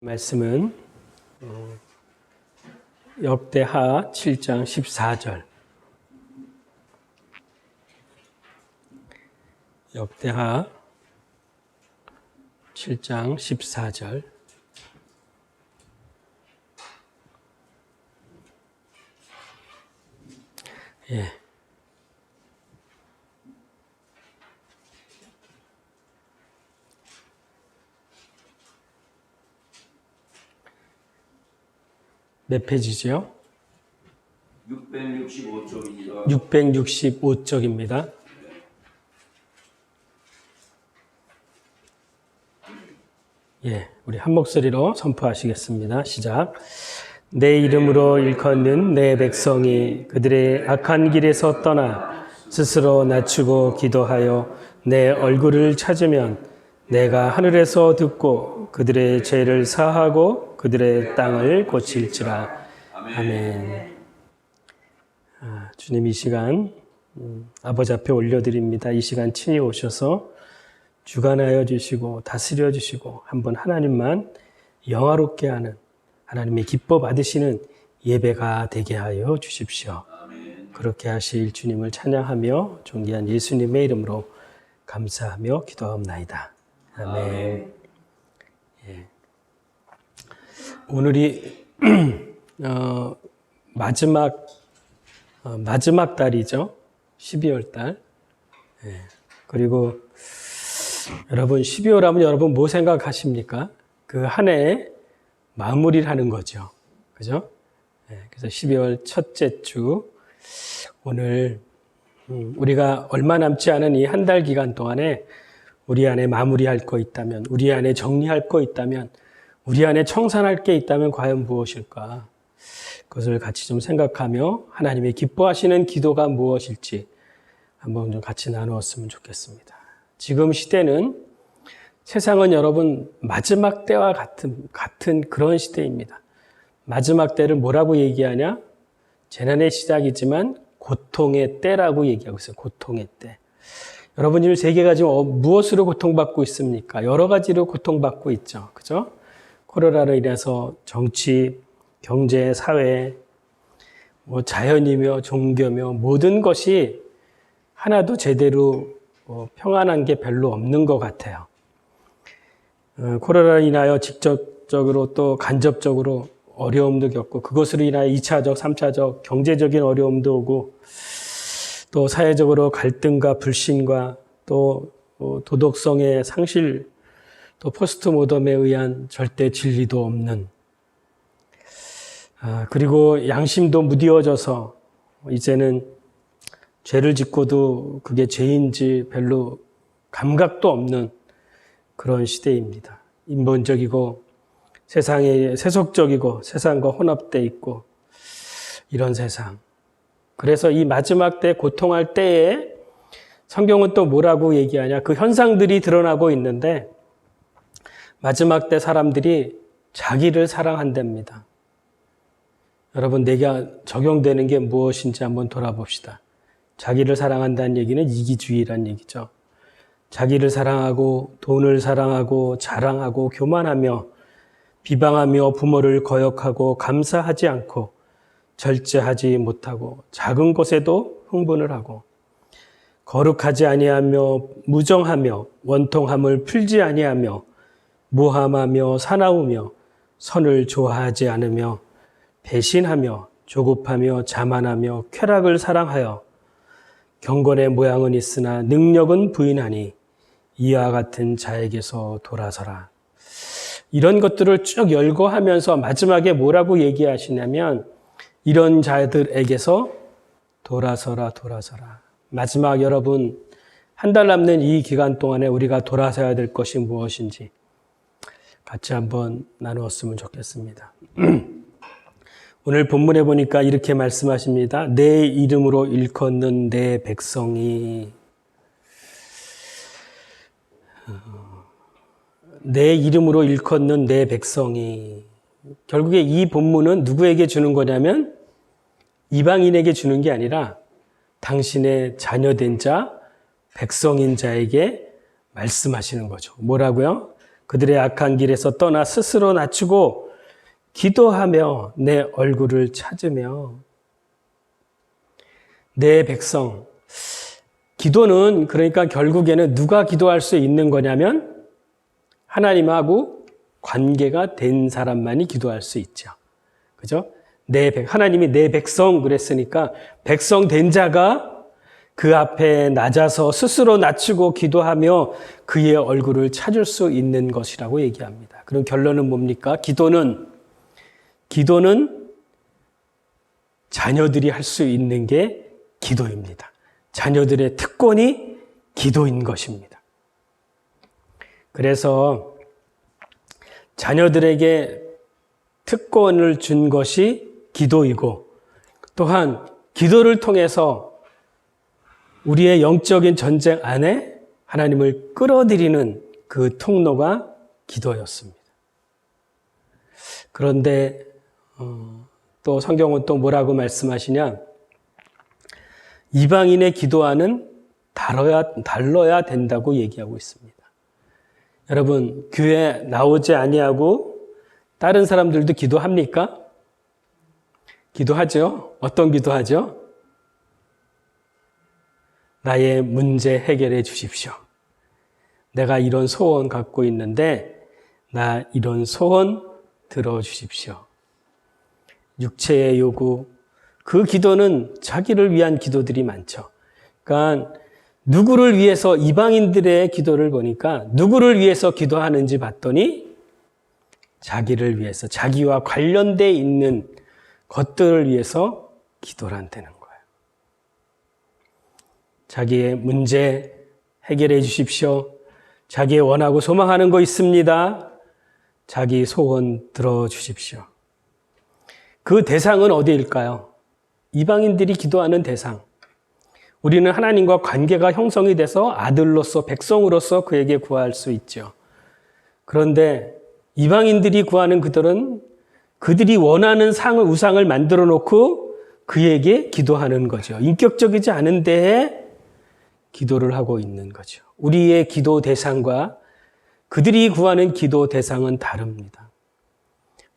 말씀은 역대하 7장 14절. 역대하 7장 14절. 예. 몇 페이지죠? 665쪽입니다. 665쪽입니다. 예, 우리 한 목소리로 선포하시겠습니다. 시작. 내 이름으로 일컫는 내 백성이 그들의 악한 길에서 떠나 스스로 낮추고 기도하여 내 얼굴을 찾으면 내가 하늘에서 듣고 그들의 죄를 사하고 그들의 땅을 고칠지라. 아멘. 주님, 이 시간 아버지 앞에 올려드립니다. 이 시간 친히 오셔서 주관하여 주시고 다스려 주시고 한번 하나님만 영화롭게 하는, 하나님의 기뻐 받으시는 예배가 되게 하여 주십시오. 아멘. 그렇게 하실 주님을 찬양하며 존귀한 예수님의 이름으로 감사하며 기도하옵나이다. 아멘. 예. 오늘이 마지막 달이죠. 12월 달. 예. 그리고 여러분 12월 하면 여러분 뭐 생각하십니까? 그 한 해의 마무리를 하는 거죠. 그죠? 예. 그래서 12월 첫째 주 오늘 우리가 얼마 남지 않은 이 한 달 기간 동안에 우리 안에 마무리할 거 있다면, 우리 안에 정리할 거 있다면, 우리 안에 청산할 게 있다면 과연 무엇일까? 그것을 같이 좀 생각하며 하나님의 기뻐하시는 기도가 무엇일지 한번 좀 같이 나누었으면 좋겠습니다. 지금 시대는 세상은 여러분 마지막 때와 같은 그런 시대입니다. 마지막 때를 뭐라고 얘기하냐? 재난의 시작이지만 고통의 때라고 얘기하고 있어요. 고통의 때. 여러분 지금 세계가 지금 무엇으로 고통받고 있습니까? 여러 가지로 고통받고 있죠. 그죠? 코로나로 인해서 정치, 경제, 사회, 자연이며 종교며 모든 것이 하나도 제대로 평안한 게 별로 없는 것 같아요. 코로나로 인하여 직접적으로 또 간접적으로 어려움도 겪고 그것으로 인하여 2차적, 3차적 경제적인 어려움도 오고 또 사회적으로 갈등과 불신과 또 도덕성의 상실, 또 포스트 모덤에 의한 절대 진리도 없는, 그리고 양심도 무디어져서 이제는 죄를 짓고도 그게 죄인지 별로 감각도 없는 그런 시대입니다. 인본적이고 세상에 세속적이고 세상과 혼합돼 있고 이런 세상. 그래서 이 마지막 때 고통할 때에 성경은 또 뭐라고 얘기하냐? 그 현상들이 드러나고 있는데 마지막 때 사람들이 자기를 사랑한답니다. 여러분, 내게 적용되는 게 무엇인지 한번 돌아봅시다. 자기를 사랑한다는 얘기는 이기주의란 얘기죠. 자기를 사랑하고 돈을 사랑하고 자랑하고 교만하며 비방하며 부모를 거역하고 감사하지 않고 절제하지 못하고 작은 것에도 흥분을 하고 거룩하지 아니하며 무정하며 원통함을 풀지 아니하며 무함하며 사나우며 선을 좋아하지 않으며 배신하며 조급하며 자만하며 쾌락을 사랑하여 경건의 모양은 있으나 능력은 부인하니 이와 같은 자에게서 돌아서라. 이런 것들을 쭉 열거하면서 마지막에 뭐라고 얘기하시냐면 이런 자들에게서 돌아서라, 돌아서라. 마지막 여러분, 한 달 남는 이 기간 동안에 우리가 돌아서야 될 것이 무엇인지 같이 한번 나누었으면 좋겠습니다. 오늘 본문에 보니까 이렇게 말씀하십니다. 내 이름으로 일컫는 내 백성이. 내 이름으로 일컫는 내 백성이. 결국에 이 본문은 누구에게 주는 거냐면 이방인에게 주는 게 아니라 당신의 자녀된 자, 백성인 자에게 말씀하시는 거죠. 뭐라고요? 그들의 악한 길에서 떠나 스스로 낮추고 기도하며 내 얼굴을 찾으며 내 백성. 기도는 그러니까 결국에는 누가 기도할 수 있는 거냐면 하나님하고 관계가 된 사람만이 기도할 수 있죠. 그죠? 하나님이 내 백성 그랬으니까 백성 된 자가 그 앞에 낮아서 스스로 낮추고 기도하며 그의 얼굴을 찾을 수 있는 것이라고 얘기합니다. 그럼 결론은 뭡니까? 기도는 자녀들이 할 수 있는 게 기도입니다. 자녀들의 특권이 기도인 것입니다. 그래서 자녀들에게 특권을 준 것이 기도이고 또한 기도를 통해서 우리의 영적인 전쟁 안에 하나님을 끌어들이는 그 통로가 기도였습니다. 그런데 또 성경은 또 뭐라고 말씀하시냐? 이방인의 기도와는 달라야 된다고 얘기하고 있습니다. 여러분, 교회 나오지 아니하고 다른 사람들도 기도합니까? 기도하죠? 어떤 기도하죠? 나의 문제 해결해 주십시오. 내가 이런 소원 갖고 있는데 나 이런 소원 들어주십시오. 육체의 요구, 그 기도는 자기를 위한 기도들이 많죠. 그러니까 누구를 위해서 이방인들의 기도를 보니까 누구를 위해서 기도하는지 봤더니 자기를 위해서, 자기와 관련돼 있는 것들을 위해서 기도를 한다는 거예요. 자기의 문제 해결해 주십시오. 자기의 원하고 소망하는 거 있습니다. 자기 소원 들어주십시오. 그 대상은 어디일까요? 이방인들이 기도하는 대상. 우리는 하나님과 관계가 형성이 돼서 아들로서 백성으로서 그에게 구할 수 있죠. 그런데 이방인들이 구하는 그들은 그들이 원하는 우상을 만들어 놓고 그에게 기도하는 거죠. 인격적이지 않은 데에 기도를 하고 있는 거죠. 우리의 기도 대상과 그들이 구하는 기도 대상은 다릅니다.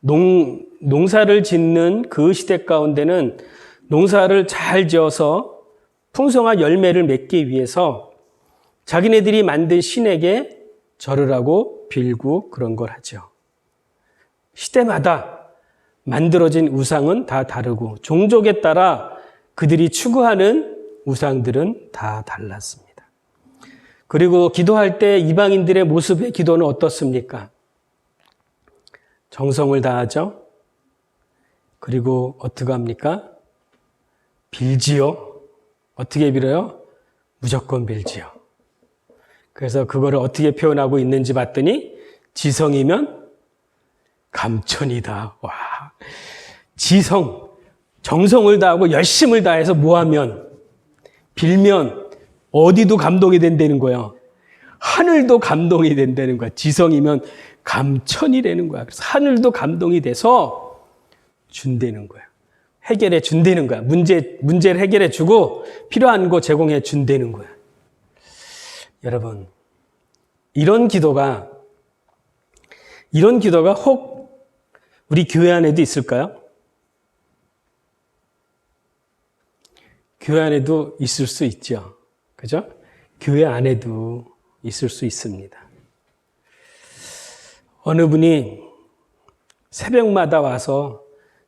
농사를 짓는 그 시대 가운데는 농사를 잘 지어서 풍성한 열매를 맺기 위해서 자기네들이 만든 신에게 절을 하고 빌고 그런 걸 하죠. 시대마다 만들어진 우상은 다 다르고 종족에 따라 그들이 추구하는 우상들은 다 달랐습니다. 그리고 기도할 때 이방인들의 모습의 기도는 어떻습니까? 정성을 다하죠. 그리고 어떻게 합니까? 빌지요. 어떻게 빌어요? 무조건 빌지요. 그래서 그거를 어떻게 표현하고 있는지 봤더니 지성이면 감천이다. 와, 정성을 다하고 열심을 다해서 뭐하면, 빌면 어디도 감동이 된다는 거예요. 하늘도 감동이 된다는 거야. 지성이면 감천이 되는 거야. 그래서 하늘도 감동이 돼서 준다는 거야. 해결해 준다는 거야. 문제를 해결해 주고 필요한 거 제공해 준다는 거야. 여러분, 이런 기도가 혹 우리 교회 안에도 있을까요? 교회 안에도 있을 수 있죠. 그죠? 교회 안에도 있을 수 있습니다. 어느 분이 새벽마다 와서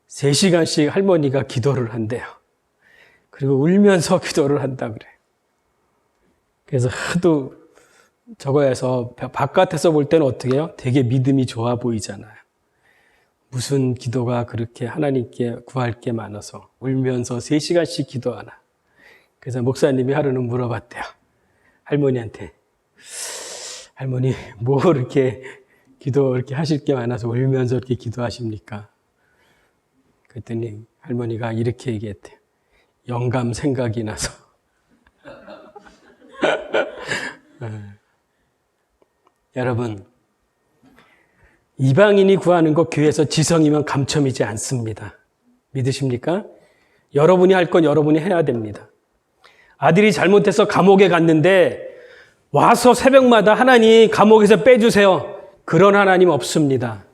3시간씩 할머니가 기도를 한대요. 그리고 울면서 기도를 한다 그래요. 그래서 하도 저거에서 바깥에서 볼 때는 어떻게 해요? 되게 믿음이 좋아 보이잖아요. 무슨 기도가 그렇게 하나님께 구할 게 많아서 울면서 3시간씩 기도하나. 그래서 목사님이 하루는 물어봤대요. 할머니한테. 할머니, 뭐 이렇게 이렇게 하실 게 많아서 울면서 이렇게 기도하십니까? 그랬더니 할머니가 이렇게 얘기했대요. 영감 생각이 나서. 여러분, 이방인이 구하는 것 교회에서 지성이면 감첨이지 않습니다. 믿으십니까? 여러분이 할 건 여러분이 해야 됩니다. 아들이 잘못해서 감옥에 갔는데 와서 새벽마다 하나님 감옥에서 빼주세요. 그런 하나님 없습니다.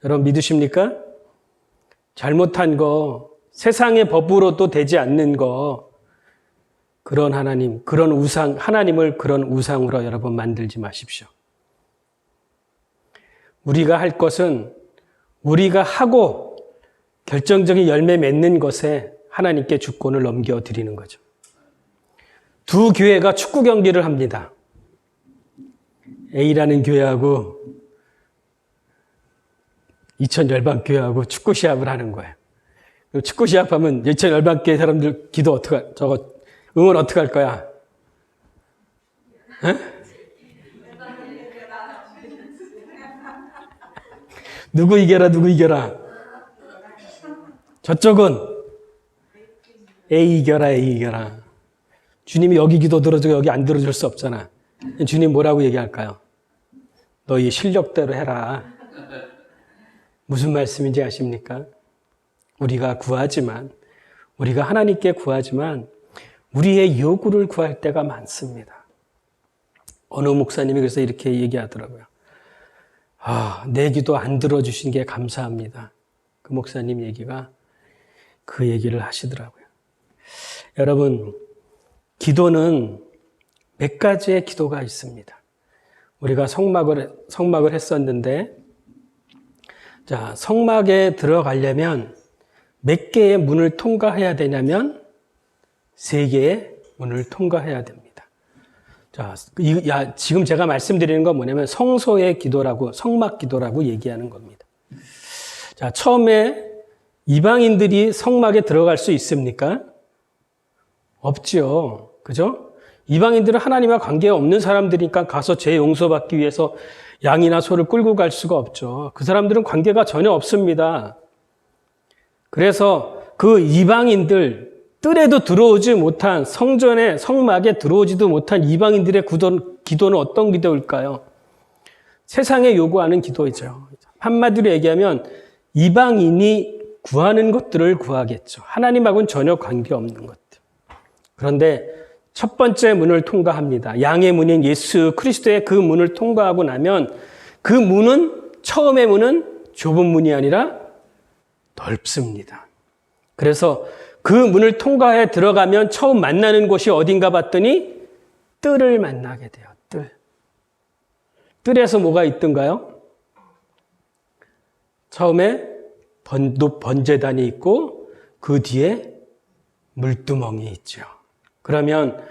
여러분 믿으십니까? 잘못한 거, 세상의 법으로도 되지 않는 거, 그런 하나님, 그런 우상, 하나님을 그런 우상으로 여러분 만들지 마십시오. 우리가 할 것은 우리가 하고 결정적인 열매 맺는 것에 하나님께 주권을 넘겨드리는 거죠. 두 교회가 축구 경기를 합니다. A라는 교회하고 이천열방교회하고 축구 시합을 하는 거예요. 축구 시합하면 이천열방교회 사람들 기도 응원 어떻게 할 거야? 에? 누구 이겨라. 저쪽은 A 이겨라. 주님이 여기 기도 들어주고 여기 안 들어줄 수 없잖아. 주님 뭐라고 얘기할까요? 너희 실력대로 해라. 무슨 말씀인지 아십니까? 우리가 하나님께 구하지만 우리의 요구를 구할 때가 많습니다. 어느 목사님이 그래서 이렇게 얘기하더라고요. 내 기도 안 들어주신 게 감사합니다. 그 목사님 얘기가 그 얘기를 하시더라고요. 여러분, 기도는 몇 가지의 기도가 있습니다. 우리가 성막을 했었는데, 자, 성막에 들어가려면 몇 개의 문을 통과해야 되냐면 3개의 문을 통과해야 됩니다. 자, 지금 제가 말씀드리는 건 뭐냐면 성소의 기도라고, 성막 기도라고 얘기하는 겁니다. 자, 처음에 이방인들이 성막에 들어갈 수 있습니까? 없죠. 그죠? 이방인들은 하나님과 관계가 없는 사람들이니까 가서 죄 용서받기 위해서 양이나 소를 끌고 갈 수가 없죠. 그 사람들은 관계가 전혀 없습니다. 그래서 그 이방인들, 뜰에도 들어오지 못한 성전에, 성막에 들어오지도 못한 이방인들의 기도는 어떤 기도일까요? 세상에 요구하는 기도이죠. 한마디로 얘기하면 이방인이 구하는 것들을 구하겠죠. 하나님하고는 전혀 관계없는 것들. 그런데 첫 번째 문을 통과합니다. 양의 문인 예수 그리스도의 그 문을 통과하고 나면 그 문은, 처음의 문은 좁은 문이 아니라 넓습니다. 그래서 그 문을 통과해 들어가면 처음 만나는 곳이 어딘가 봤더니 뜰을 만나게 돼요. 뜰에서 뭐가 있던가요? 처음에 번제단이 있고 그 뒤에 물두멍이 있죠. 그러면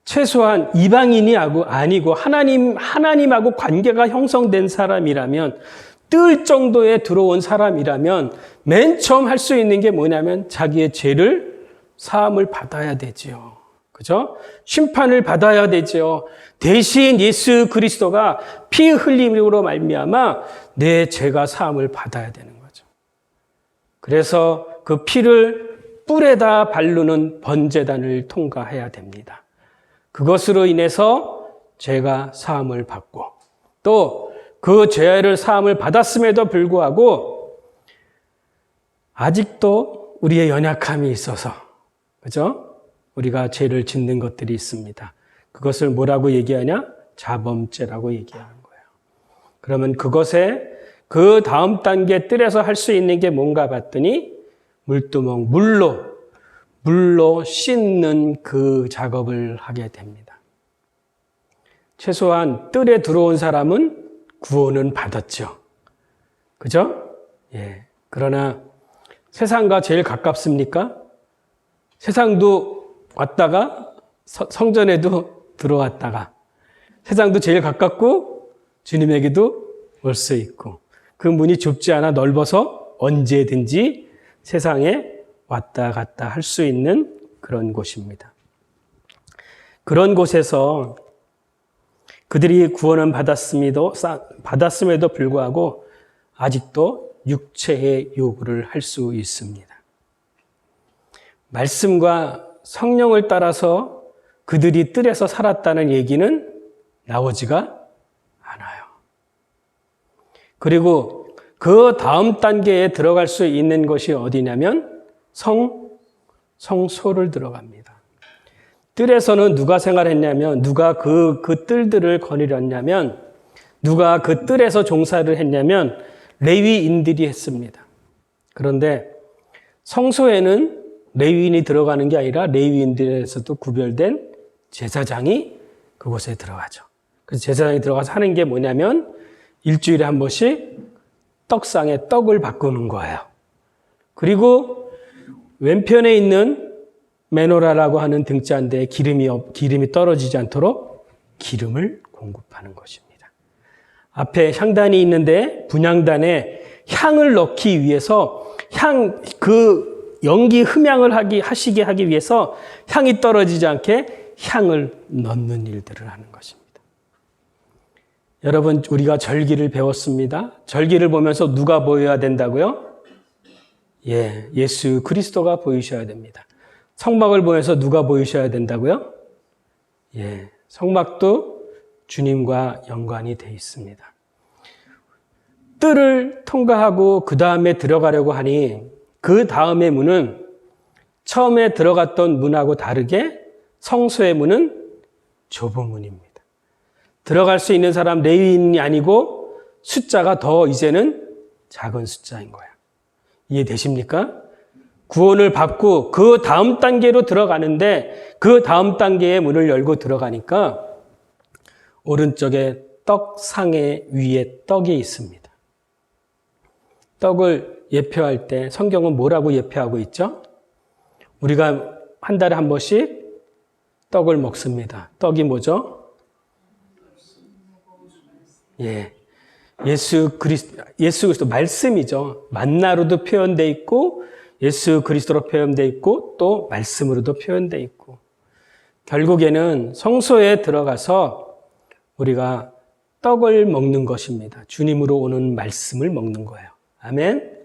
최소한 이방인이 아니고 하나님하고 관계가 형성된 사람이라면, 뜰 정도에 들어온 사람이라면 맨 처음 할 수 있는 게 뭐냐면 자기의 죄를 사함을 받아야 되지요. 그죠? 심판을 받아야 되지요. 대신 예수 그리스도가 피 흘림으로 말미암아 내 죄가 사함을 받아야 되는 거죠. 그래서 그 피를 뿔에다 바르는 번제단을 통과해야 됩니다. 그것으로 인해서 죄가 사함을 받고, 또 그 죄를 사함을 받았음에도 불구하고 아직도 우리의 연약함이 있어서, 그죠? 우리가 죄를 짓는 것들이 있습니다. 그것을 뭐라고 얘기하냐? 자범죄라고 얘기하는 거예요. 그러면 그것에 그 다음 단계 뜰에서 할 수 있는 게 뭔가 봤더니 물두멍, 물로 씻는 그 작업을 하게 됩니다. 최소한 뜰에 들어온 사람은 구원은 받았죠. 그죠? 예. 그러나 세상과 제일 가깝습니까? 세상도 왔다가 성전에도 들어왔다가, 세상도 제일 가깝고 주님에게도 올 수 있고, 그 문이 좁지 않아 넓어서 언제든지 세상에 왔다 갔다 할 수 있는 그런 곳입니다. 그런 곳에서 그들이 구원은 받았음에도 불구하고 아직도 육체의 요구를 할 수 있습니다. 말씀과 성령을 따라서 그들이 뜰에서 살았다는 얘기는 나오지가 않아요. 그리고 그 다음 단계에 들어갈 수 있는 것이 어디냐면 성소를 들어갑니다. 뜰에서는 누가 생활했냐면, 누가 그 뜰들을 거느렸냐면 누가 그 뜰에서 종사를 했냐면 레위인들이 했습니다. 그런데 성소에는 레위인이 들어가는 게 아니라 레위인들에서도 구별된 제사장이 그곳에 들어가죠. 그래서 제사장이 들어가서 하는 게 뭐냐면 일주일에 한 번씩 떡상에 떡을 바꾸는 거예요. 그리고 왼편에 있는 메노라라고 하는 등잔대에 기름이 떨어지지 않도록 기름을 공급하는 것입니다. 앞에 향단이 있는데 분향단에 향을 넣기 위해서 그 연기 흠향을 하시게 하기 위해서 향이 떨어지지 않게 향을 넣는 일들을 하는 것입니다. 여러분, 우리가 절기를 배웠습니다. 절기를 보면서 누가 보여야 된다고요? 예수 그리스도가 보이셔야 됩니다. 성막을 보면서 누가 보이셔야 된다고요? 성막도 주님과 연관이 되어 있습니다. 뜰을 통과하고 그 다음에 들어가려고 하니 그 다음의 문은 처음에 들어갔던 문하고 다르게 성소의 문은 좁은 문입니다. 들어갈 수 있는 사람 레위인이 아니고 숫자가 더 이제는 작은 숫자인 거예요. 이해되십니까? 구원을 받고 그 다음 단계로 들어가는데 그 다음 단계의 문을 열고 들어가니까 오른쪽에 떡상의 위에 떡이 있습니다. 떡을 예표할 때 성경은 뭐라고 예표하고 있죠? 우리가 한 달에 한 번씩 떡을 먹습니다. 떡이 뭐죠? 예수 그리스도 말씀이죠. 만나로도 표현되어 있고 예수 그리스도로 표현되어 있고 또 말씀으로도 표현되어 있고 결국에는 성소에 들어가서 우리가 떡을 먹는 것입니다. 주님으로 오는 말씀을 먹는 거예요. 아멘.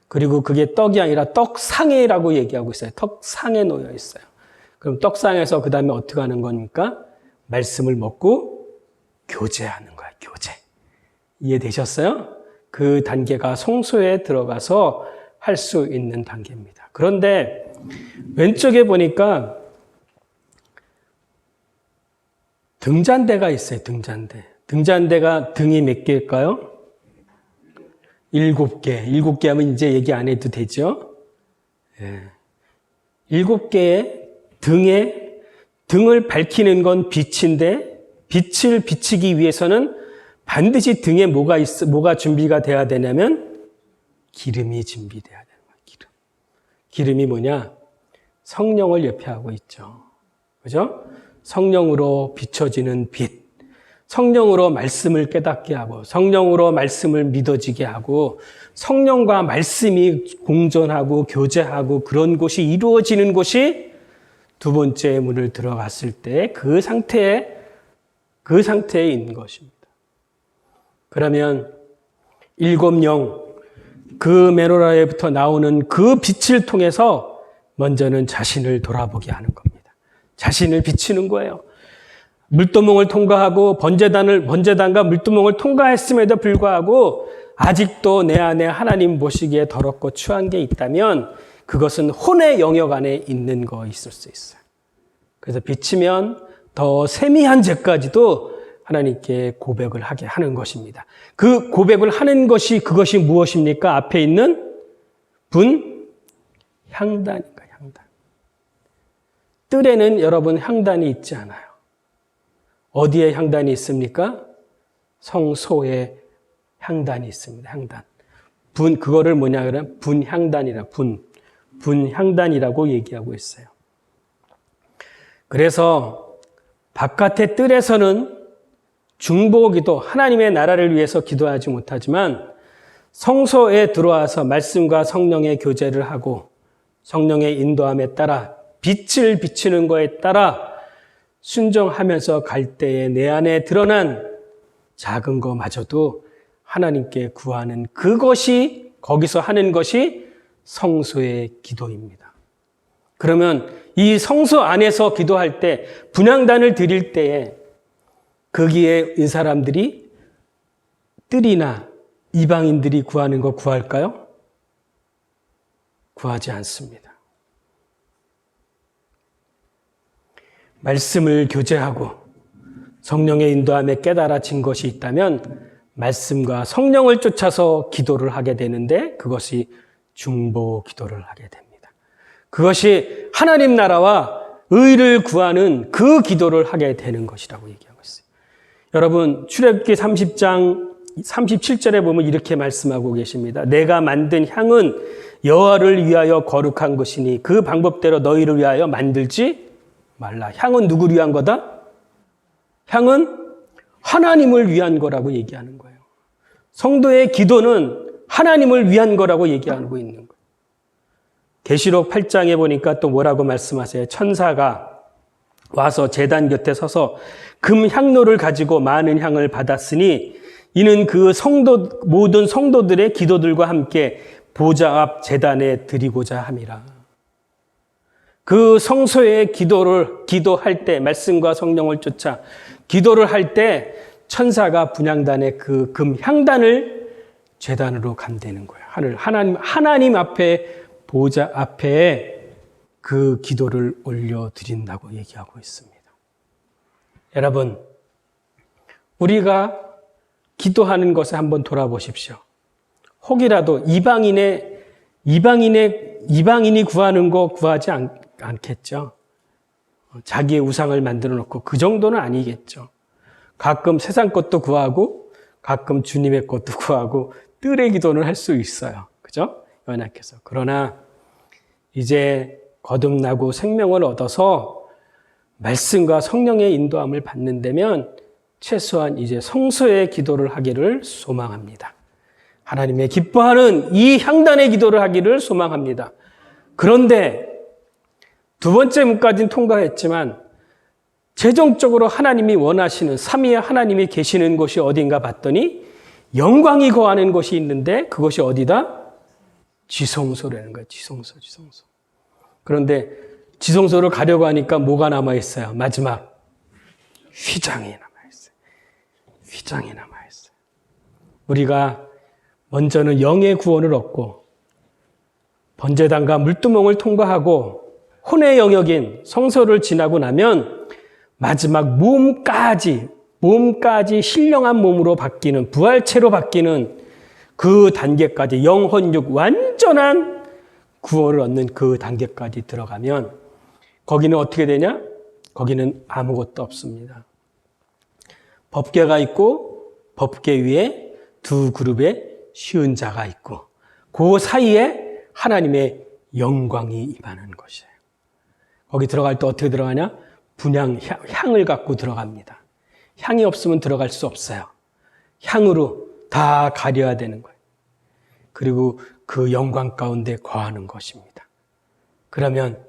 그리고 그게 떡이 아니라 떡상에라고 얘기하고 있어요. 떡상에 놓여 있어요. 그럼 떡상에서 그 다음에 어떻게 하는 겁니까? 말씀을 먹고 교제하는 거예요. 교제. 이해되셨어요? 그 단계가 성소에 들어가서 할 수 있는 단계입니다. 그런데 왼쪽에 보니까 등잔대가 있어요. 등잔대. 등잔대가 등이 몇 개일까요? 7개. 7개 하면 이제 얘기 안 해도 되죠? 7개의 등을 밝히는 건 빛인데 빛을 비치기 위해서는 반드시 등에 뭐가 준비가 돼야 되냐면 기름이 준비돼야 되는 거예요. 기름이 뭐냐? 성령을 예표하고 있죠. 그죠? 성령으로 비춰지는 빛. 성령으로 말씀을 깨닫게 하고 성령으로 말씀을 믿어지게 하고 성령과 말씀이 공존하고 교제하고 그런 곳이 이루어지는 곳이 두 번째 문을 들어갔을 때 그 상태에 있는 것입니다. 그러면 7영 그 메노라에부터 나오는 그 빛을 통해서 먼저는 자신을 돌아보게 하는 겁니다. 자신을 비추는 거예요. 물두멍을 통과하고 번제단과 물두멍을 통과했음에도 불구하고 아직도 내 안에 하나님 보시기에 더럽고 추한 게 있다면 그것은 혼의 영역 안에 있는 거 있을 수 있어요. 그래서 비치면 더 세미한 죄까지도 하나님께 고백을 하게 하는 것입니다. 그 고백을 하는 것이 그것이 무엇입니까? 앞에 있는 향단인가 향단. 뜰에는 여러분 향단이 있지 않아요. 어디에 향단이 있습니까? 성소에 향단이 있습니다. 향단. 그거를 뭐냐 그러면 분향단이라고 얘기하고 있어요. 그래서 바깥의 뜰에서는 중보기도 하나님의 나라를 위해서 기도하지 못하지만 성소에 들어와서 말씀과 성령의 교제를 하고 성령의 인도함에 따라 빛을 비추는 것에 따라 순종하면서 갈 때에 내 안에 드러난 작은 것마저도 하나님께 구하는 그것이 거기서 하는 것이 성소의 기도입니다. 그러면 이 성소 안에서 기도할 때 분향단을 드릴 때에 거기에 이 사람들이 뜰이나 이방인들이 구하는 거 구할까요? 구하지 않습니다. 말씀을 교제하고 성령의 인도함에 깨달아진 것이 있다면 말씀과 성령을 쫓아서 기도를 하게 되는데 그것이 중보 기도를 하게 됩니다. 그것이 하나님 나라와 의를 구하는 그 기도를 하게 되는 것이라고 얘기하고 있어요. 여러분, 출애굽기 30장 37절에 보면 이렇게 말씀하고 계십니다. 내가 만든 향은 여호와를 위하여 거룩한 것이니 그 방법대로 너희를 위하여 만들지 말라. 향은 누구를 위한 거다? 향은 하나님을 위한 거라고 얘기하는 거예요. 성도의 기도는 하나님을 위한 거라고 얘기하고 있는 거예요. 계시록 8장에 보니까 또 뭐라고 말씀하세요? 천사가 와서 제단 곁에 서서 금 향로를 가지고 많은 향을 받았으니 이는 그 모든 성도들의 기도들과 함께 보좌 앞 제단에 드리고자 함이라. 그 성소의 기도할 때, 말씀과 성령을 쫓아 기도를 할 때 천사가 분향단의 그 금 향단을 제단으로 간다는 거예요. 하나님 앞에, 보좌 앞에 그 기도를 올려드린다고 얘기하고 있습니다. 여러분, 우리가 기도하는 것에 한번 돌아보십시오. 혹이라도 이방인이 구하는 거 구하지 않겠죠. 자기의 우상을 만들어 놓고 그 정도는 아니겠죠. 가끔 세상 것도 구하고 가끔 주님의 것도 구하고 뜰의 기도는 할 수 있어요. 그죠? 연약해서. 그러나 이제 거듭나고 생명을 얻어서 말씀과 성령의 인도함을 받는다면 최소한 이제 성소의 기도를 하기를 소망합니다. 하나님의 기뻐하는 이 향단의 기도를 하기를 소망합니다. 그런데 두 번째 문까지는 통과했지만 최종적으로 하나님이 원하시는 삼위의 하나님이 계시는 곳이 어딘가 봤더니 영광이 거하는 곳이 있는데 그것이 어디다? 지성소라는 거예요. 지성소. 그런데 지성소를 가려고 하니까 뭐가 남아있어요? 마지막 휘장이 남아있어요. 휘장이 남아있어요. 우리가 먼저는 영의 구원을 얻고 번제단과 물두멍을 통과하고 혼의 영역인 성소를 지나고 나면 마지막 몸까지 신령한 몸으로 바뀌는, 부활체로 바뀌는 그 단계까지, 영혼육 완전한 구원을 얻는 그 단계까지 들어가면 거기는 어떻게 되냐? 거기는 아무것도 없습니다. 법궤가 있고 법궤 위에 두 그룹의 쉬운 자가 있고 그 사이에 하나님의 영광이 임하는 것이에요. 거기 들어갈 때 어떻게 들어가냐? 분향, 향을 갖고 들어갑니다. 향이 없으면 들어갈 수 없어요. 향으로 다 가려야 되는 거예요. 그리고 그 영광 가운데 거하는 것입니다. 그러면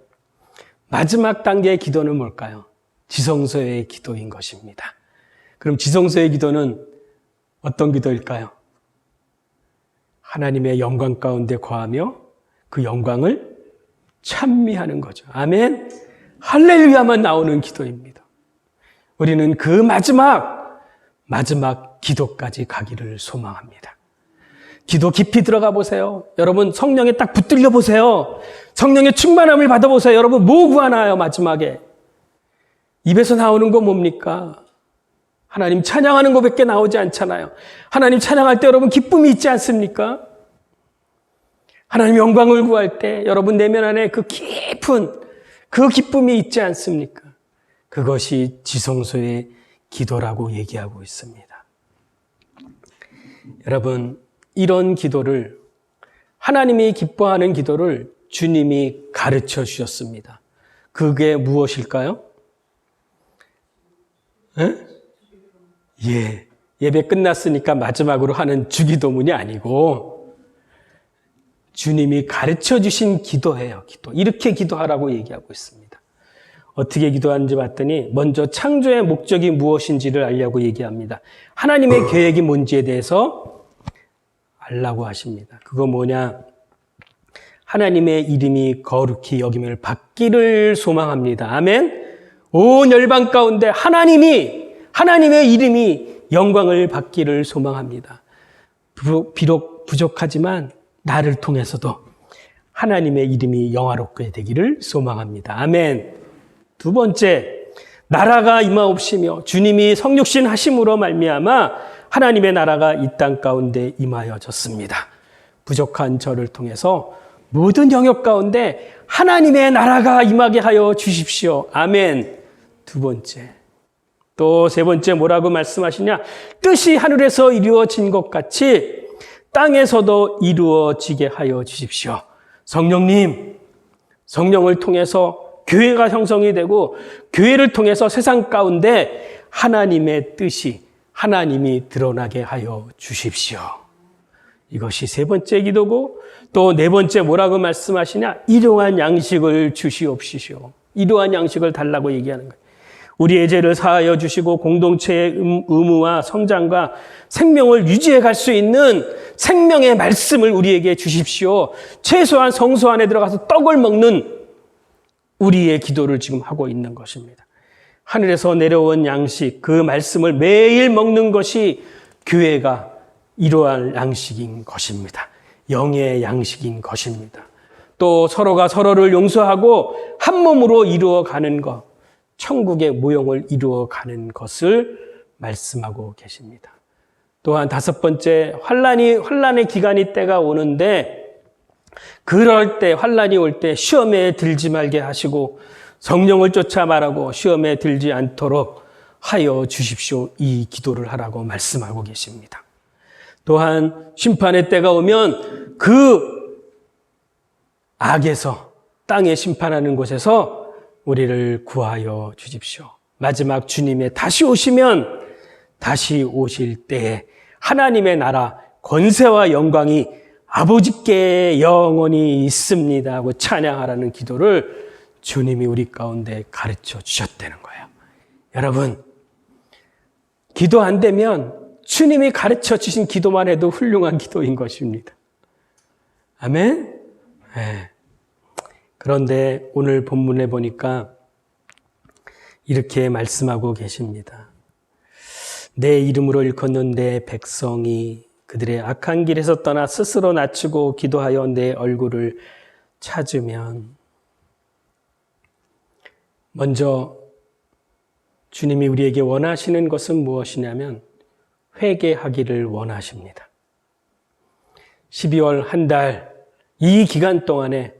마지막 단계의 기도는 뭘까요? 지성소의 기도인 것입니다. 그럼 지성소의 기도는 어떤 기도일까요? 하나님의 영광 가운데 거하며 그 영광을 찬미하는 거죠. 아멘. 할렐루야만 나오는 기도입니다. 우리는 그 마지막 기도까지 가기를 소망합니다. 기도 깊이 들어가 보세요. 여러분 성령에 딱 붙들려 보세요. 성령의 충만함을 받아보세요. 여러분 뭐 구하나요? 마지막에 입에서 나오는 거 뭡니까? 하나님 찬양하는 것밖에 나오지 않잖아요. 하나님 찬양할 때 여러분 기쁨이 있지 않습니까? 하나님 영광을 구할 때 여러분 내면 안에 그 깊은 그 기쁨이 있지 않습니까? 그것이 지성소의 기도라고 얘기하고 있습니다. 여러분, 이런 기도를, 하나님이 기뻐하는 기도를 주님이 가르쳐 주셨습니다. 그게 무엇일까요? 예배 끝났으니까 마지막으로 하는 주기도문이 아니고 주님이 가르쳐 주신 기도예요. 기도. 이렇게 기도하라고 얘기하고 있습니다. 어떻게 기도하는지 봤더니 먼저 창조의 목적이 무엇인지를 알려고 얘기합니다. 하나님의 계획이 뭔지에 대해서 알라고 하십니다. 그거 뭐냐? 하나님의 이름이 거룩히 여김을 받기를 소망합니다. 아멘. 온 열방 가운데 하나님의 이름이 영광을 받기를 소망합니다. 비록 부족하지만 나를 통해서도 하나님의 이름이 영화롭게 되기를 소망합니다. 아멘. 두 번째, 나라가 임하옵시며 주님이 성육신 하심으로 말미암아 하나님의 나라가 이 땅 가운데 임하여졌습니다. 부족한 저를 통해서 모든 영역 가운데 하나님의 나라가 임하게 하여 주십시오. 아멘. 두 번째. 또 세 번째 뭐라고 말씀하시냐? 뜻이 하늘에서 이루어진 것 같이 땅에서도 이루어지게 하여 주십시오. 성령님, 성령을 통해서 교회가 형성이 되고 교회를 통해서 세상 가운데 하나님의 뜻이 하나님이 드러나게 하여 주십시오. 이것이 세 번째 기도고 또 네 번째 뭐라고 말씀하시냐? 일용할 양식을 주시옵시오. 일용할 양식을 달라고 얘기하는 거예요. 우리의 죄를 사하여 주시고 공동체의 의무와 성장과 생명을 유지해 갈 수 있는 생명의 말씀을 우리에게 주십시오. 최소한 성소 안에 들어가서 떡을 먹는 우리의 기도를 지금 하고 있는 것입니다. 하늘에서 내려온 양식, 그 말씀을 매일 먹는 것이 교회가 이루어할 양식인 것입니다. 영의 양식인 것입니다. 또 서로가 서로를 용서하고 한 몸으로 이루어가는 것, 천국의 모형을 이루어가는 것을 말씀하고 계십니다. 또한 다섯 번째, 환난의 기간이 때가 오는데 그럴 때 환난이 올 때 시험에 들지 말게 하시고 성령을 쫓아 말하고 시험에 들지 않도록 하여 주십시오. 이 기도를 하라고 말씀하고 계십니다. 또한 심판의 때가 오면 그 악에서 땅에 심판하는 곳에서 우리를 구하여 주십시오. 마지막 주님의 다시 오시면 다시 오실 때에 하나님의 나라 권세와 영광이 아버지께 영원히 있습니다 하고 찬양하라는 기도를 주님이 우리 가운데 가르쳐 주셨다는 거예요. 여러분, 기도 안 되면 주님이 가르쳐 주신 기도만 해도 훌륭한 기도인 것입니다. 아멘? 네. 그런데 오늘 본문에 보니까 이렇게 말씀하고 계십니다. 내 이름으로 일컫는 내 백성이 그들의 악한 길에서 떠나 스스로 낮추고 기도하여 내 얼굴을 찾으면, 먼저 주님이 우리에게 원하시는 것은 무엇이냐면 회개하기를 원하십니다. 12월 한 달, 이 기간 동안에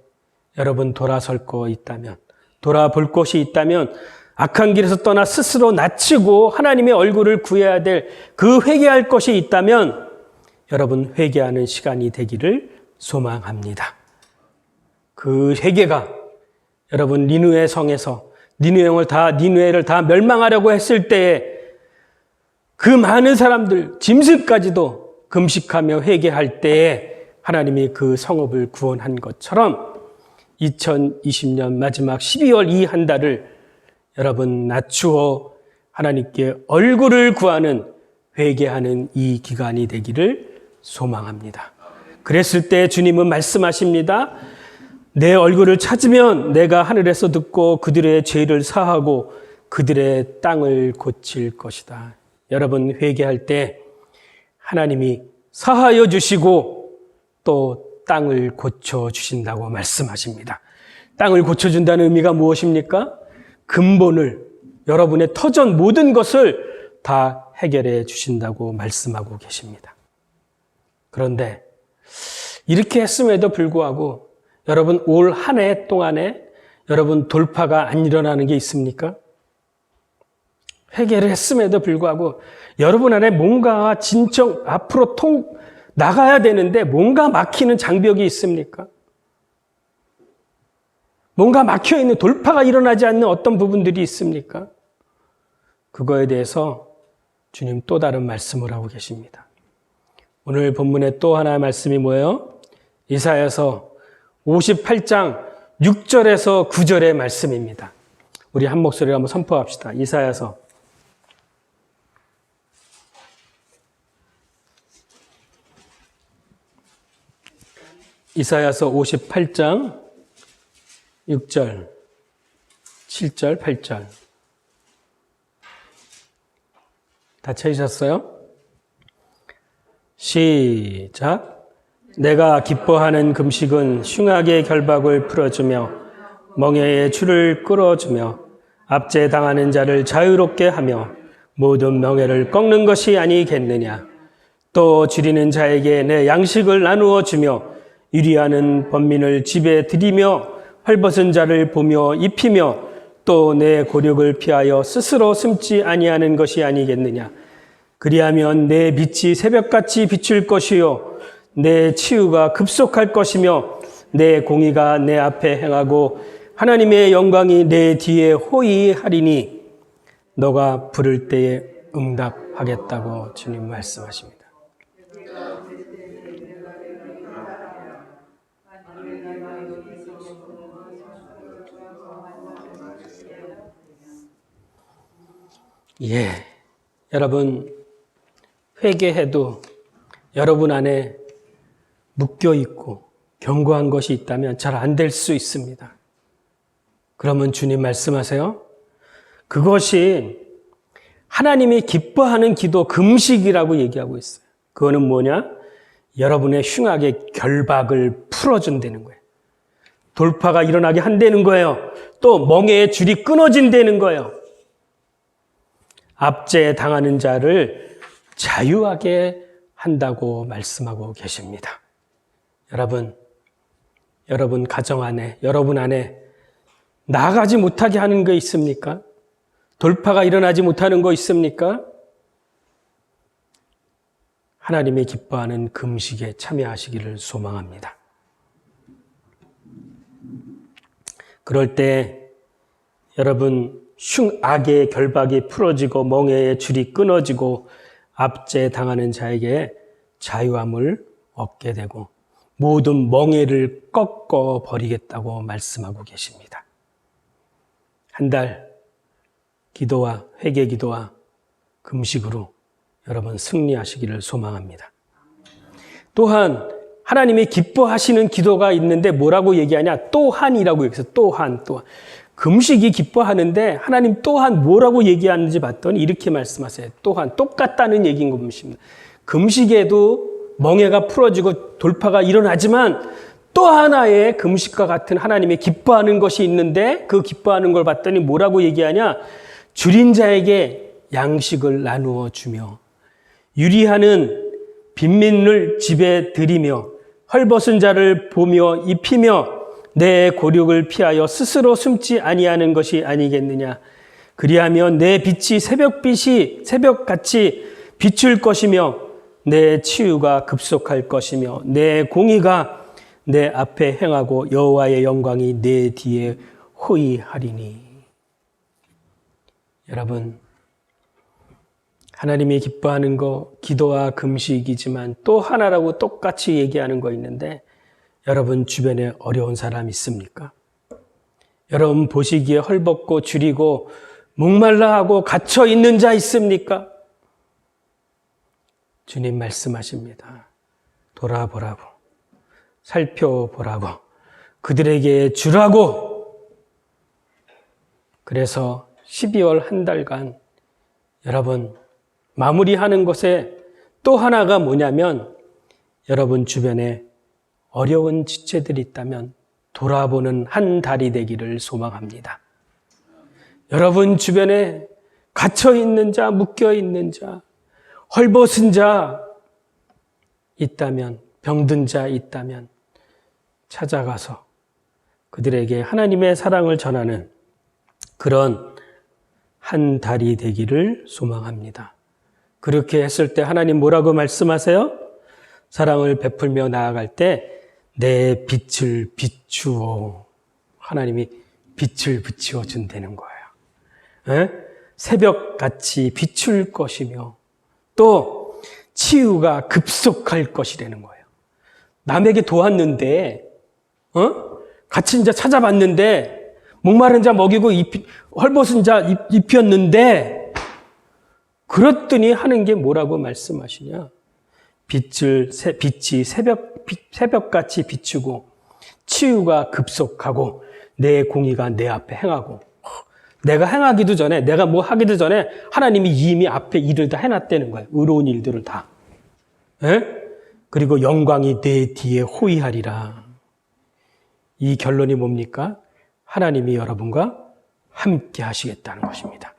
여러분 돌아설 거 있다면, 돌아볼 곳이 있다면 악한 길에서 떠나 스스로 낮추고 하나님의 얼굴을 구해야 될 그 회개할 것이 있다면 여러분 회개하는 시간이 되기를 소망합니다. 그 회개가 여러분 니느웨 성에서 니느웨를 다 멸망하려고 했을 때에 그 많은 사람들 짐승까지도 금식하며 회개할 때에 하나님이 그 성읍을 구원한 것처럼 2020년 마지막 12월 이 한 달을 여러분 낮추어 하나님께 얼굴을 구하는 회개하는 이 기간이 되기를 소망합니다. 그랬을 때 주님은 말씀하십니다. 내 얼굴을 찾으면 내가 하늘에서 듣고 그들의 죄를 사하고 그들의 땅을 고칠 것이다. 여러분 회개할 때 하나님이 사하여 주시고 또 땅을 고쳐주신다고 말씀하십니다. 땅을 고쳐준다는 의미가 무엇입니까? 근본을, 여러분의 터전 모든 것을 다 해결해 주신다고 말씀하고 계십니다. 그런데 이렇게 했음에도 불구하고 여러분 올 한 해 동안에 여러분 돌파가 안 일어나는 게 있습니까? 회개를 했음에도 불구하고 여러분 안에 뭔가 앞으로 나가야 되는데 뭔가 막히는 장벽이 있습니까? 뭔가 막혀있는 돌파가 일어나지 않는 어떤 부분들이 있습니까? 그거에 대해서 주님 또 다른 말씀을 하고 계십니다. 오늘 본문에 또 하나의 말씀이 뭐예요? 이사야서 58장 6절에서 9절의 말씀입니다. 우리 한 목소리로 한번 선포합시다. 이사야서 58장 6절, 7절, 8절. 다 찾으셨어요? 시작. 내가 기뻐하는 금식은 흉악의 결박을 풀어주며 멍에의 줄을 끌어주며 압제당하는 자를 자유롭게 하며 모든 명예를 꺾는 것이 아니겠느냐. 또 줄이는 자에게 내 양식을 나누어 주며 유리하는 번민을 집에 들이며 헐벗은 자를 보며 입히며 또 내 고력을 피하여 스스로 숨지 아니하는 것이 아니겠느냐. 그리하면 내 빛이 새벽같이 비출 것이요 내 치유가 급속할 것이며 내 공의가 내 앞에 행하고 하나님의 영광이 내 뒤에 호위하리니 너가 부를 때에 응답하겠다고 주님 말씀하십니다. 예, 여러분 회개해도 여러분 안에 묶여 있고 견고한 것이 있다면 잘 안 될 수 있습니다. 그러면 주님 말씀하세요. 그것이 하나님이 기뻐하는 기도 금식이라고 얘기하고 있어요. 그거는 뭐냐? 여러분의 흉악의 결박을 풀어준다는 거예요. 돌파가 일어나게 한다는 거예요. 또 멍에의 줄이 끊어진다는 거예요. 압제당하는 자를 자유하게 한다고 말씀하고 계십니다. 여러분 가정 안에, 여러분 안에 나아가지 못하게 하는 거 있습니까? 돌파가 일어나지 못하는 거 있습니까? 하나님이 기뻐하는 금식에 참여하시기를 소망합니다. 그럴 때 여러분 흉악의 결박이 풀어지고 멍에의 줄이 끊어지고 압제당하는 자에게 자유함을 얻게 되고 모든 멍에를 꺾어 버리겠다고 말씀하고 계십니다. 한 달 기도와 회개 기도와 금식으로 여러분 승리하시기를 소망합니다. 또한 하나님이 기뻐하시는 기도가 있는데 뭐라고 얘기하냐? 또한이라고 얘기해서 또한. 금식이 기뻐하는데 하나님 또한 뭐라고 얘기하는지 봤더니 이렇게 말씀하세요. 또한 똑같다는 얘기인 겁니다. 금식에도 멍에가 풀어지고 돌파가 일어나지만 또 하나의 금식과 같은 하나님의 기뻐하는 것이 있는데 그 기뻐하는 걸 봤더니 뭐라고 얘기하냐? 줄인 자에게 양식을 나누어 주며 유리하는 빈민을 집에 들이며 헐벗은 자를 보며 입히며 내 고력을 피하여 스스로 숨지 아니하는 것이 아니겠느냐. 그리하면 내 빛이 새벽같이 비출 것이며 내 치유가 급속할 것이며 내 공의가 내 앞에 행하고 여호와의 영광이 내 뒤에 호위하리니. 여러분, 하나님이 기뻐하는 거 기도와 금식이지만 또 하나라고 똑같이 얘기하는 거 있는데 여러분 주변에 어려운 사람 있습니까? 여러분 보시기에 헐벗고 줄이고 목말라하고 갇혀 있는 자 있습니까? 주님 말씀하십니다. 돌아보라고, 살펴보라고, 그들에게 주라고. 그래서 12월 한 달간 여러분 마무리하는 것에 또 하나가 뭐냐면 여러분 주변에 어려운 지체들이 있다면 돌아보는 한 달이 되기를 소망합니다. 여러분 주변에 갇혀있는 자, 묶여있는 자, 헐벗은 자 있다면, 병든 자 있다면 찾아가서 그들에게 하나님의 사랑을 전하는 그런 한 달이 되기를 소망합니다. 그렇게 했을 때 하나님 뭐라고 말씀하세요? 사랑을 베풀며 나아갈 때 내 빛을 비추어. 하나님이 빛을 비추어 준다는 거예요. 새벽같이 비출 것이며 또 치유가 급속할 것이라는 거예요. 남에게 도왔는데 갇힌 자 찾아봤는데 목마른 자 먹이고 헐벗은 자 입혔는데 그랬더니 하는 게 뭐라고 말씀하시냐? 빛이 새벽같이 비추고 치유가 급속하고 내 공의가 내 앞에 행하고 내가 행하기도 전에 내가 뭐 하기도 전에 하나님이 이미 앞에 일을 다 해놨다는 거예요. 의로운 일들을 다. 그리고 영광이 내 뒤에 호위하리라. 이 결론이 뭡니까? 하나님이 여러분과 함께 하시겠다는 것입니다.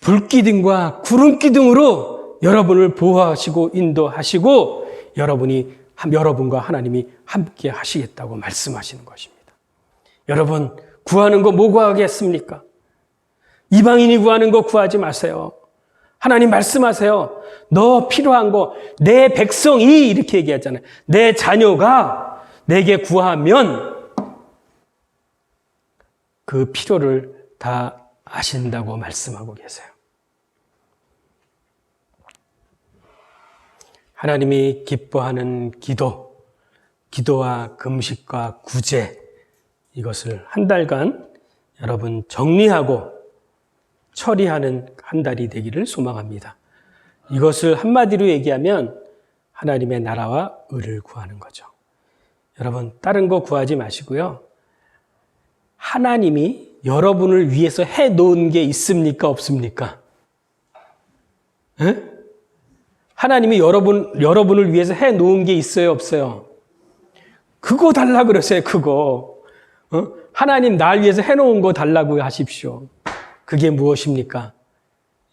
불기둥과 구름기둥으로 여러분을 보호하시고 인도하시고 여러분과 하나님이 함께 하시겠다고 말씀하시는 것입니다. 여러분, 구하는 거 뭐 구하겠습니까? 이방인이 구하는 거 구하지 마세요. 하나님 말씀하세요. 너 필요한 거, 내 백성이 이렇게 얘기하잖아요. 내 자녀가 내게 구하면 그 필요를 다 아신다고 말씀하고 계세요. 하나님이 기뻐하는 기도와 금식과 구제, 이것을 한 달간 여러분 정리하고 처리하는 한 달이 되기를 소망합니다. 이것을 한마디로 얘기하면 하나님의 나라와 의를 구하는 거죠. 여러분, 다른 거 구하지 마시고요. 하나님이 여러분을 위해서 해놓은 게 있습니까? 없습니까? 에? 하나님이 여러분을 위해서 해놓은 게 있어요? 없어요? 그거 달라 그러세요, 그거. 하나님 날 위해서 해놓은 거 달라고 하십시오. 그게 무엇입니까?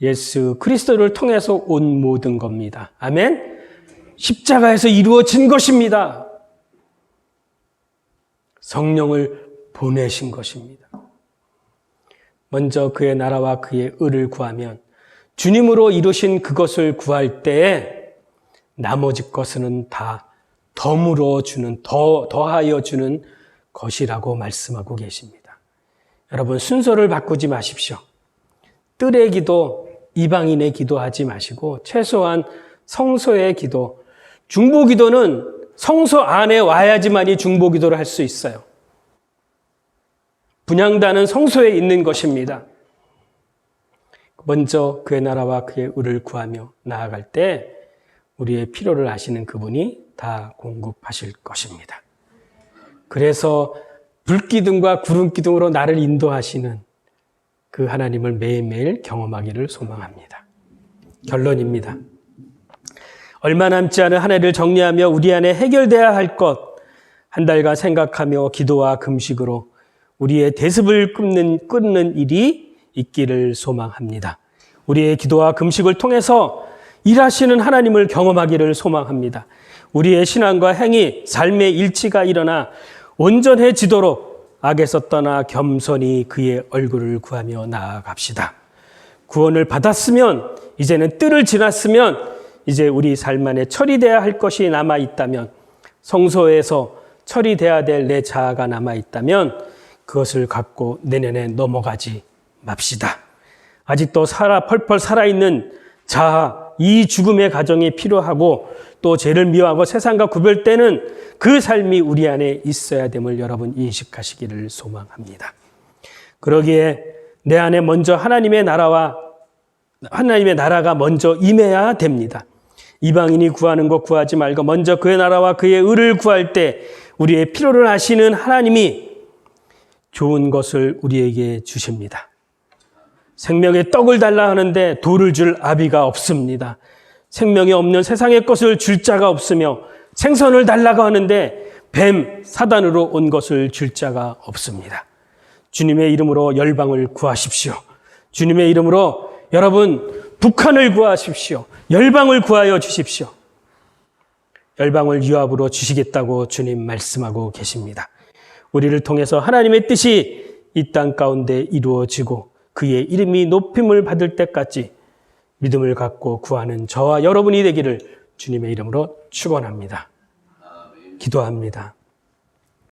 예수 그리스도를 통해서 온 모든 겁니다. 아멘? 십자가에서 이루어진 것입니다. 성령을 보내신 것입니다. 먼저 그의 나라와 그의 의를 구하면 주님으로 이루신 그것을 구할 때에 나머지 것은 다 덤으로 주는, 더하여 주는 것이라고 말씀하고 계십니다. 여러분, 순서를 바꾸지 마십시오. 뜰의 기도, 이방인의 기도하지 마시고 최소한 성소의 기도, 중보 기도는 성소 안에 와야지만이 중보 기도를 할 수 있어요. 분향단은 성소에 있는 것입니다. 먼저 그의 나라와 그의 의를 구하며 나아갈 때 우리의 필요를 아시는 그분이 다 공급하실 것입니다. 그래서 불기둥과 구름기둥으로 나를 인도하시는 그 하나님을 매일매일 경험하기를 소망합니다. 결론입니다. 얼마 남지 않은 한 해를 정리하며 우리 안에 해결돼야 할 것, 한 달간 생각하며 기도와 금식으로 우리의 대습을 끊는 일이 있기를 소망합니다. 우리의 기도와 금식을 통해서 일하시는 하나님을 경험하기를 소망합니다. 우리의 신앙과 행위, 삶의 일치가 일어나 온전해지도록 악에서 떠나 겸손히 그의 얼굴을 구하며 나아갑시다. 구원을 받았으면, 이제는 뜰을 지났으면 이제 우리 삶 안에 처리돼야 할 것이 남아있다면, 성소에서 처리돼야 될 내 자아가 남아있다면 그것을 갖고 내년에 넘어가지 맙시다. 아직도 펄펄 살아있는 자아, 이 죽음의 가정이 필요하고 또 죄를 미워하고 세상과 구별되는 그 삶이 우리 안에 있어야 됨을 여러분 인식하시기를 소망합니다. 그러기에 내 안에 먼저 하나님의 나라가 먼저 임해야 됩니다. 이방인이 구하는 것 구하지 말고 먼저 그의 나라와 그의 의를 구할 때 우리의 필요를 아시는 하나님이 좋은 것을 우리에게 주십니다. 생명의 떡을 달라 하는데 돌을 줄 아비가 없습니다. 생명이 없는 세상의 것을 줄 자가 없으며 생선을 달라고 하는데 뱀, 사단으로 온 것을 줄 자가 없습니다. 주님의 이름으로 열방을 구하십시오. 주님의 이름으로 여러분 북한을 구하십시오. 열방을 구하여 주십시오. 열방을 유압으로 주시겠다고 주님 말씀하고 계십니다. 우리를 통해서 하나님의 뜻이 이 땅 가운데 이루어지고 그의 이름이 높임을 받을 때까지 믿음을 갖고 구하는 저와 여러분이 되기를 주님의 이름으로 축원합니다. 기도합니다.